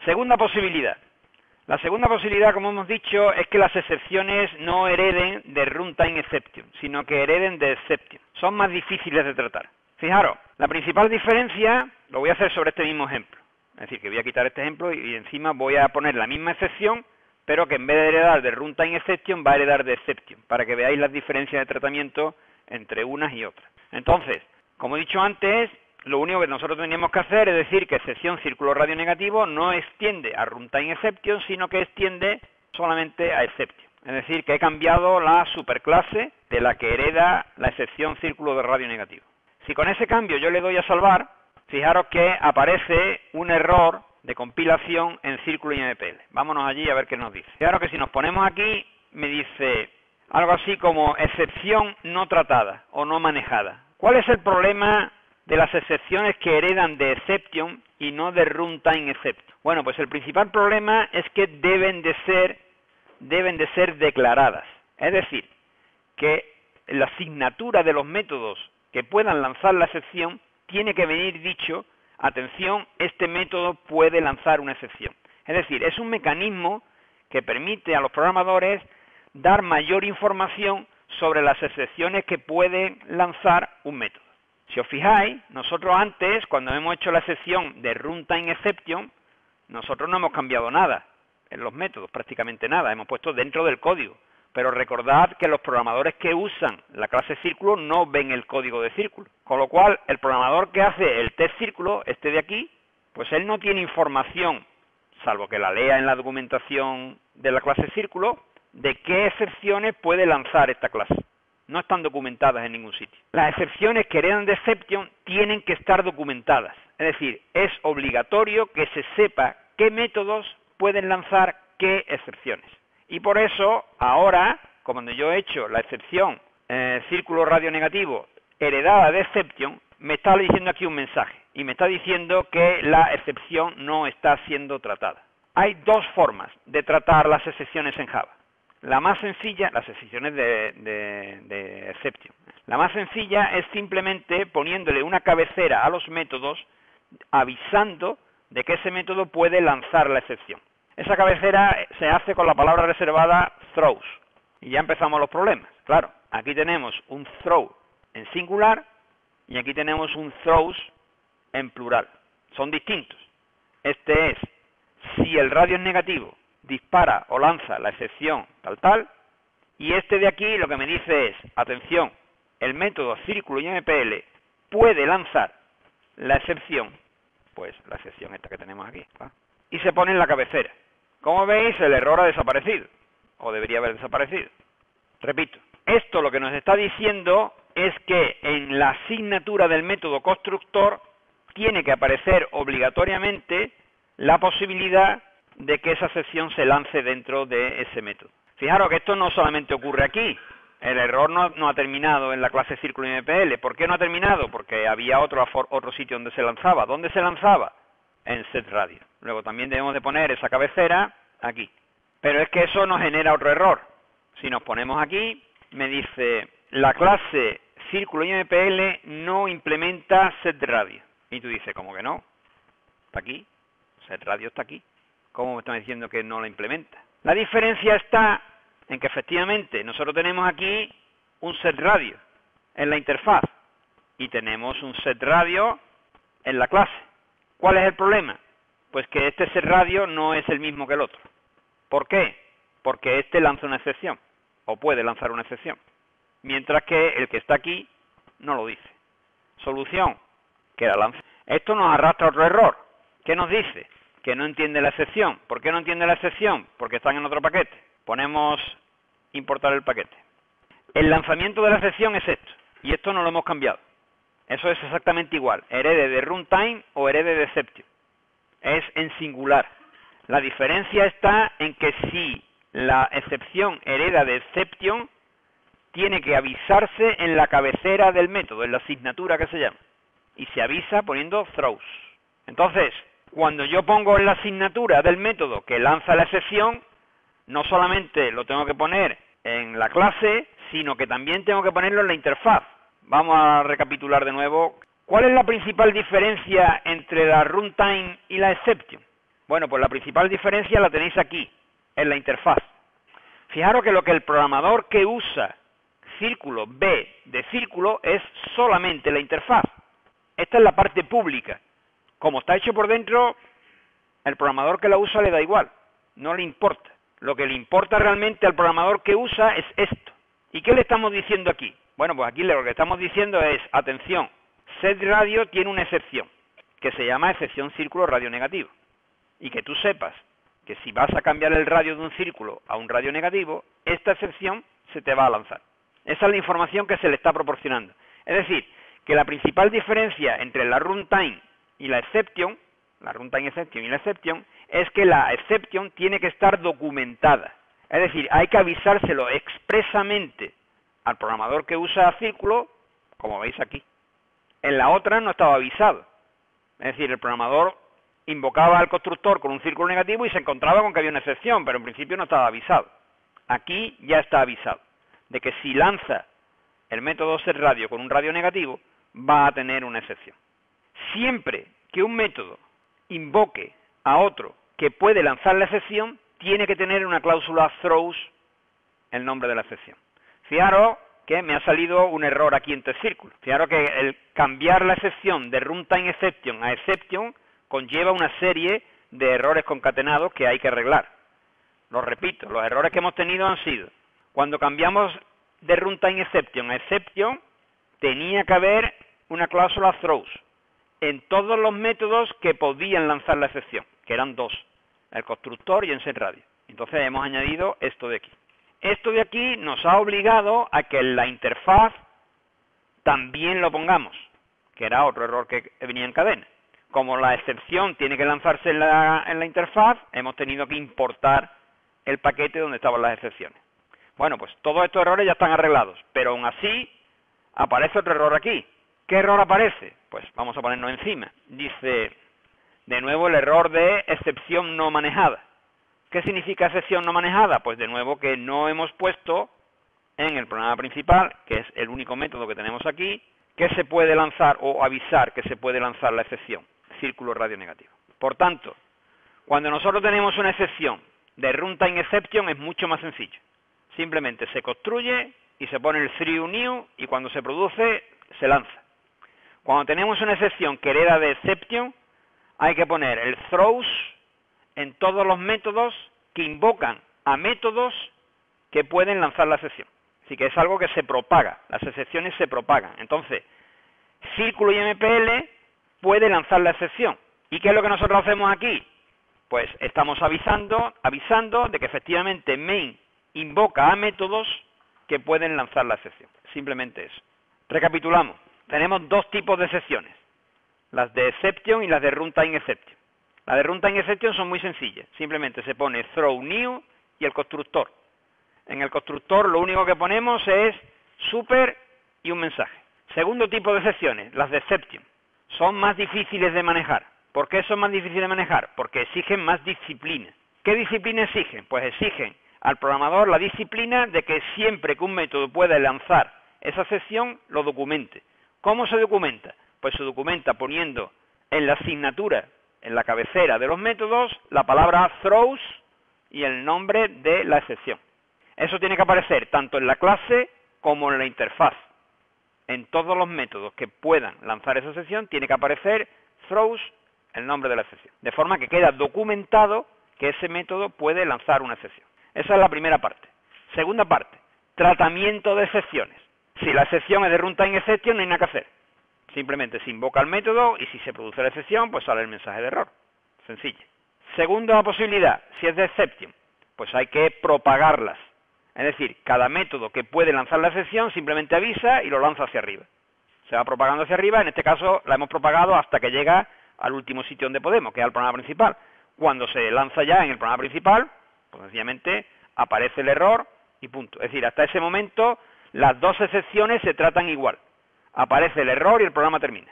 Segunda posibilidad. La segunda posibilidad, como hemos dicho, es que las excepciones no hereden de runtime exception, sino que hereden de exception. Son más difíciles de tratar. Fijaros, la principal diferencia lo voy a hacer sobre este mismo ejemplo. Es decir, que voy a quitar este ejemplo y encima voy a poner la misma excepción, pero que en vez de heredar de runtime exception va a heredar de exception, para que veáis las diferencias de tratamiento entre unas y otras. Entonces, como he dicho antes, lo único que nosotros teníamos que hacer es decir que excepción círculo radio negativo no extiende a runtime exception, sino que extiende solamente a exception. Es decir, que he cambiado la superclase de la que hereda la excepción círculo de radio negativo. Si con ese cambio yo le doy a salvar, fijaros que aparece un error de compilación en círculo IMPL. Vámonos allí a ver qué nos dice. Fijaros que si nos ponemos aquí, me dice algo así como excepción no tratada o no manejada. ¿Cuál es el problema de las excepciones que heredan de exception y no de runtime exception? Bueno, pues el principal problema es que deben de ser declaradas. Es decir, que la asignatura de los métodos que puedan lanzar la excepción tiene que venir dicho, atención, este método puede lanzar una excepción. Es decir, es un mecanismo que permite a los programadores dar mayor información sobre las excepciones que pueden lanzar un método. Si os fijáis, nosotros antes, cuando hemos hecho la excepción de runtime exception, nosotros no hemos cambiado nada en los métodos, prácticamente nada, hemos puesto dentro del código. Pero recordad que los programadores que usan la clase círculo no ven el código de círculo. Con lo cual, el programador que hace el test círculo, este de aquí, pues él no tiene información, salvo que la lea en la documentación de la clase círculo, de qué excepciones puede lanzar esta clase. No están documentadas en ningún sitio. Las excepciones que heredan de exception tienen que estar documentadas. Es decir, es obligatorio que se sepa qué métodos pueden lanzar qué excepciones. Y por eso, ahora, cuando yo he hecho la excepción círculo radio negativo heredada de exception, me está diciendo aquí un mensaje. Y me está diciendo que la excepción no está siendo tratada. Hay dos formas de tratar las excepciones en Java. La más sencilla, las excepciones de exception. La más sencilla es simplemente poniéndole una cabecera a los métodos avisando de que ese método puede lanzar la excepción. Esa cabecera se hace con la palabra reservada throws. Y ya empezamos los problemas. Claro, aquí tenemos un throw en singular y aquí tenemos un throws en plural. Son distintos. Este es, si el radio es negativo, dispara o lanza la excepción tal, y este de aquí lo que me dice es, atención, el método círculo IMPL puede lanzar la excepción, pues la excepción esta que tenemos aquí, ¿va? Y se pone en la cabecera. Como veis, el error ha desaparecido, o debería haber desaparecido. Repito, esto lo que nos está diciendo es que en la asignatura del método constructor tiene que aparecer obligatoriamente la posibilidad de que esa excepción se lance dentro de ese método. Fijaros que esto no solamente ocurre aquí. El error no ha terminado en la clase círculo IMPL. ¿Por qué no ha terminado? Porque había otro sitio donde se lanzaba. ¿Dónde se lanzaba? En setRadio. Luego también debemos de poner esa cabecera aquí. Pero es que eso nos genera otro error. Si nos ponemos aquí, me dice, la clase círculo IMPL no implementa setRadio. Y tú dices, ¿cómo que no? Está aquí. setRadio está aquí. ¿Cómo me están diciendo que no la implementa? La diferencia está en que efectivamente nosotros tenemos aquí un setRadio en la interfaz y tenemos un setRadio en la clase. ¿Cuál es el problema? Pues que este setRadio no es el mismo que el otro. ¿Por qué? Porque este lanza una excepción, o puede lanzar una excepción, mientras que el que está aquí no lo dice. Solución, que la lance. Esto nos arrastra a otro error. ¿Qué nos dice? Que no entiende la excepción. ¿Por qué no entiende la excepción? Porque están en otro paquete. Ponemos importar el paquete. El lanzamiento de la excepción es esto, y esto no lo hemos cambiado. Eso es exactamente igual, herede de runtime o herede de exception. Es en singular. La diferencia está en que si la excepción hereda de exception, tiene que avisarse en la cabecera del método, en la asignatura que se llama. Y se avisa poniendo throws. Entonces, cuando yo pongo en la asignatura del método que lanza la excepción, no solamente lo tengo que poner en la clase, sino que también tengo que ponerlo en la interfaz. Vamos a recapitular de nuevo. ¿Cuál es la principal diferencia entre la runtime y la exception? Bueno, pues la principal diferencia la tenéis aquí, en la interfaz. Fijaros que lo que el programador que usa círculo B de círculo es solamente la interfaz. Esta es la parte pública. Como está hecho por dentro, el programador que la usa le da igual, no le importa. Lo que le importa realmente al programador que usa es esto. ¿Y qué le estamos diciendo aquí? Bueno, pues aquí lo que estamos diciendo es, atención, setradio tiene una excepción, que se llama excepción círculo radio negativo. Y que tú sepas que si vas a cambiar el radio de un círculo a un radio negativo, esta excepción se te va a lanzar. Esa es la información que se le está proporcionando. Es decir, que la principal diferencia entre la runtime y la exception, la runtime exception y la exception, es que la exception tiene que estar documentada. Es decir, hay que avisárselo expresamente al programador que usa círculo, como veis aquí. En la otra no estaba avisado. Es decir, el programador invocaba al constructor con un círculo negativo y se encontraba con que había una excepción, pero en principio no estaba avisado. Aquí ya está avisado de que si lanza el método setRadio con un radio negativo, va a tener una excepción. Siempre que un método invoque a otro que puede lanzar la excepción, tiene que tener una cláusula throws el nombre de la excepción. Fijaros que me ha salido un error aquí en testcírculo. Fijaros que el cambiar la excepción de runtime exception a exception conlleva una serie de errores concatenados que hay que arreglar. Lo repito, los errores que hemos tenido han sido, cuando cambiamos de runtime exception a exception, tenía que haber una cláusula throws en todos los métodos que podían lanzar la excepción, que eran dos, el constructor y en setRadio. Entonces hemos añadido esto de aquí. Esto de aquí nos ha obligado a que en la interfaz también lo pongamos, que era otro error que venía en cadena. Como la excepción tiene que lanzarse en la interfaz, hemos tenido que importar el paquete donde estaban las excepciones. Bueno, pues todos estos errores ya están arreglados, pero aún así aparece otro error aquí. ¿Qué error aparece? Pues vamos a ponernos encima. Dice, de nuevo, el error de excepción no manejada. ¿Qué significa excepción no manejada? Pues de nuevo que no hemos puesto en el programa principal, que es el único método que tenemos aquí, que se puede lanzar o avisar que se puede lanzar la excepción, círculo radio negativo. Por tanto, cuando nosotros tenemos una excepción de runtime exception es mucho más sencillo. Simplemente se construye y se pone el through new y cuando se produce se lanza. Cuando tenemos una excepción que hereda de exception, hay que poner el throws en todos los métodos que invocan a métodos que pueden lanzar la excepción. Así que es algo que se propaga, las excepciones se propagan. Entonces, círculo y MPL puede lanzar la excepción. ¿Y qué es lo que nosotros hacemos aquí? Pues estamos avisando de que efectivamente main invoca a métodos que pueden lanzar la excepción. Simplemente eso. Recapitulamos. Tenemos dos tipos de excepciones, las de exception y las de runtime exception. Las de runtime exception son muy sencillas. Simplemente se pone throw new y el constructor. En el constructor lo único que ponemos es super y un mensaje. Segundo tipo de excepciones, las de exception. Son más difíciles de manejar. ¿Por qué son más difíciles de manejar? Porque exigen más disciplina. ¿Qué disciplina exigen? Pues exigen al programador la disciplina de que siempre que un método pueda lanzar esa excepción, lo documente. ¿Cómo se documenta? Pues se documenta poniendo en la asignatura, en la cabecera de los métodos, la palabra throws y el nombre de la excepción. Eso tiene que aparecer tanto en la clase como en la interfaz. En todos los métodos que puedan lanzar esa excepción, tiene que aparecer throws, el nombre de la excepción. De forma que queda documentado que ese método puede lanzar una excepción. Esa es la primera parte. Segunda parte, tratamiento de excepciones. Si la excepción es de runtime exception, no hay nada que hacer. Simplemente se invoca el método y si se produce la excepción, pues sale el mensaje de error. Sencillo. Segunda posibilidad, si es de exception, pues hay que propagarlas. Es decir, cada método que puede lanzar la excepción simplemente avisa y lo lanza hacia arriba. Se va propagando hacia arriba, en este caso la hemos propagado hasta que llega al último sitio donde podemos, que es al programa principal. Cuando se lanza ya en el programa principal, pues sencillamente aparece el error y punto. Es decir, hasta ese momento las dos excepciones se tratan igual. Aparece el error y el programa termina.